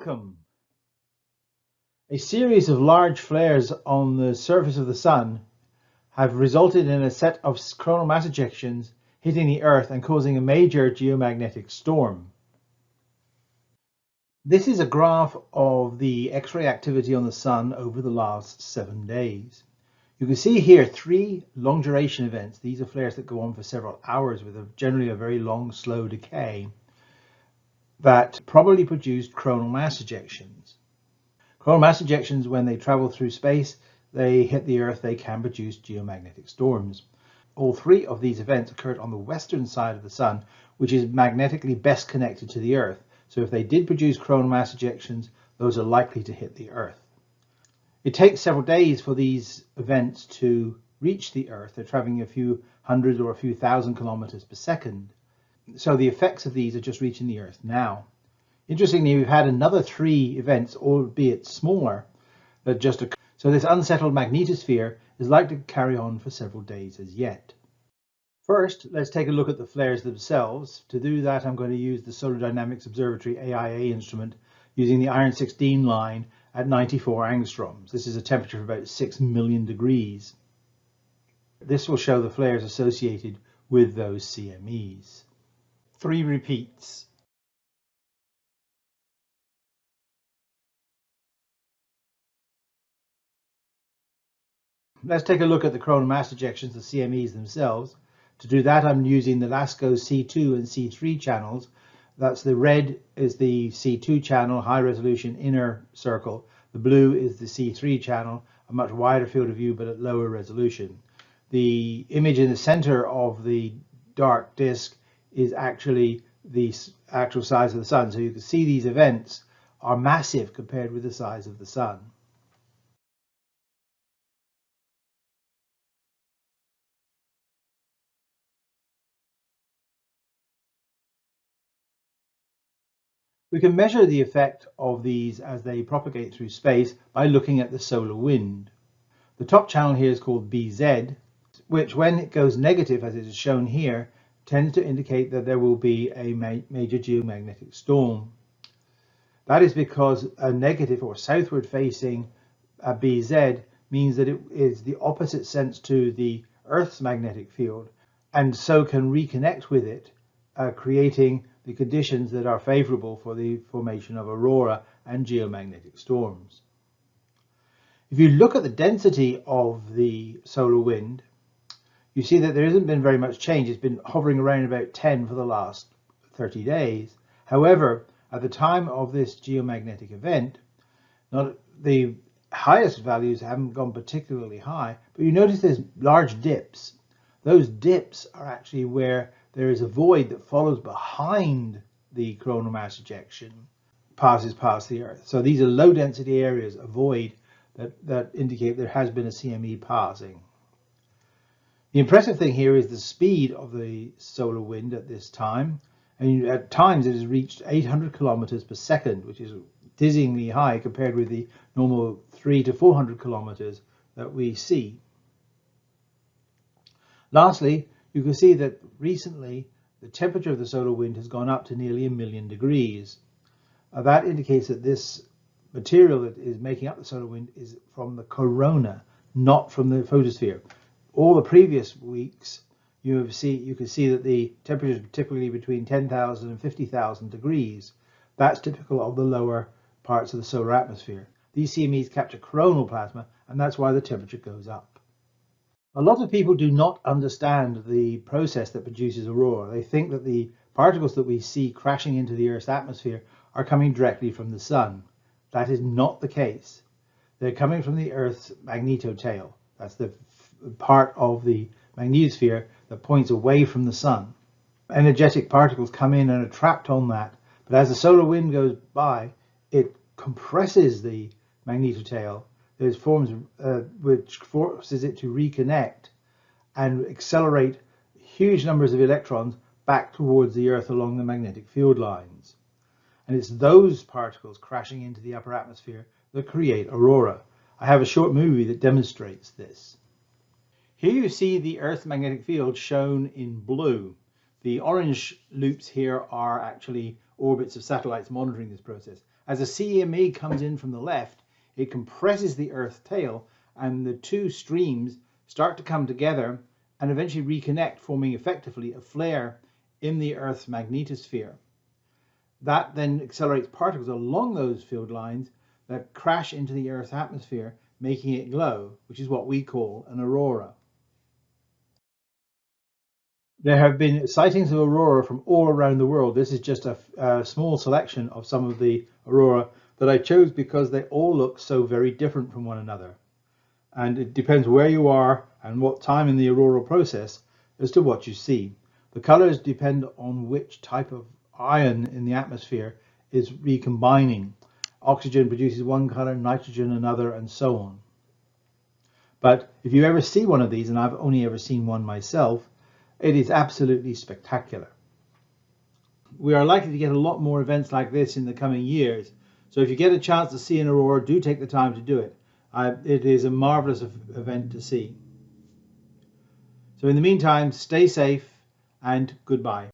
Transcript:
Welcome. A series of large flares on the surface of the Sun have resulted in a set of coronal mass ejections hitting the Earth and causing a major geomagnetic storm. This is a graph of the X-ray activity on the Sun over the last 7 days. You can see here 3 long duration events. These are flares that go on for several hours with generally a very long, slow decay that probably produced coronal mass ejections. Coronal mass ejections, when they travel through space, they hit the Earth, they can produce geomagnetic storms. All 3 of these events occurred on the western side of the Sun, which is magnetically best connected to the Earth. So if they did produce coronal mass ejections, those are likely to hit the Earth. It takes several days for these events to reach the Earth. They're traveling a few hundred or a few thousand kilometers per second. So the effects of these are just reaching the Earth now. Interestingly, we've had another 3 events, albeit smaller, that just occurred. So this unsettled magnetosphere is likely to carry on for several days as yet. First, let's take a look at the flares themselves. To do that, I'm going to use the Solar Dynamics Observatory AIA instrument using the iron 16 line at 94 angstroms. This is a temperature of about 6 million degrees. This will show the flares associated with those CMEs. 3 repeats. Let's take a look at the coronal mass ejections, the CMEs themselves. To do that, I'm using the LASCO C2 and C3 channels. That's the red is the C2 channel, high resolution inner circle. The blue is the C3 channel, a much wider field of view but at lower resolution. The image in the center of the dark disk is actually the actual size of the Sun. So you can see these events are massive compared with the size of the Sun. We can measure the effect of these as they propagate through space by looking at the solar wind. The top channel here is called BZ, which when it goes negative, as it is shown here, tends to indicate that there will be a major geomagnetic storm. That is because a negative or southward facing BZ means that it is the opposite sense to the Earth's magnetic field and so can reconnect with it, creating the conditions that are favorable for the formation of aurora and geomagnetic storms. If you look at the density of the solar wind, you see that there hasn't been very much change. It's been hovering around about 10 for the last 30 days. However, at the time of this geomagnetic event, the highest values haven't gone particularly high, but you notice there's large dips. Those dips are actually where there is a void that follows behind the coronal mass ejection, passes past the Earth. So these are low density areas, a void that indicate there has been a CME passing. The impressive thing here is the speed of the solar wind at this time. And at times it has reached 800 kilometers per second, which is dizzyingly high compared with the normal 300 to 400 kilometers that we see. Lastly, you can see that recently the temperature of the solar wind has gone up to nearly 1 million degrees. That indicates that this material that is making up the solar wind is from the corona, not from the photosphere. All the previous weeks you can see that the temperatures are typically between 10,000 and 50,000 degrees. That's typical of the lower parts of the solar atmosphere. These CMEs capture coronal plasma, and that's why the temperature goes up. A lot of people do not understand the process that produces aurora. They think that the particles that we see crashing into the Earth's atmosphere are coming directly from the Sun. That is not the case. They're coming from the Earth's magnetotail. That's the part of the magnetosphere that points away from the Sun. Energetic particles come in and are trapped on that, but as the solar wind goes by, it compresses the magnetotail. There's forms which forces it to reconnect and accelerate huge numbers of electrons back towards the Earth along the magnetic field lines. And it's those particles crashing into the upper atmosphere that create aurora. I have a short movie that demonstrates this. Here you see the Earth's magnetic field shown in blue. The orange loops here are actually orbits of satellites monitoring this process. As a CME comes in from the left, it compresses the Earth's tail, and the two streams start to come together and eventually reconnect, forming effectively a flare in the Earth's magnetosphere. That then accelerates particles along those field lines that crash into the Earth's atmosphere, making it glow, which is what we call an aurora. There have been sightings of aurora from all around the world. This is just a small selection of some of the aurora that I chose because they all look so very different from one another. And it depends where you are and what time in the auroral process as to what you see. The colors depend on which type of ion in the atmosphere is recombining. Oxygen produces one color, nitrogen another, and so on. But if you ever see one of these, and I've only ever seen one myself, it is absolutely spectacular. We are likely to get a lot more events like this in the coming years. So if you get a chance to see an aurora, do take the time to do it. It is a marvelous event to see. So in the meantime, stay safe and goodbye.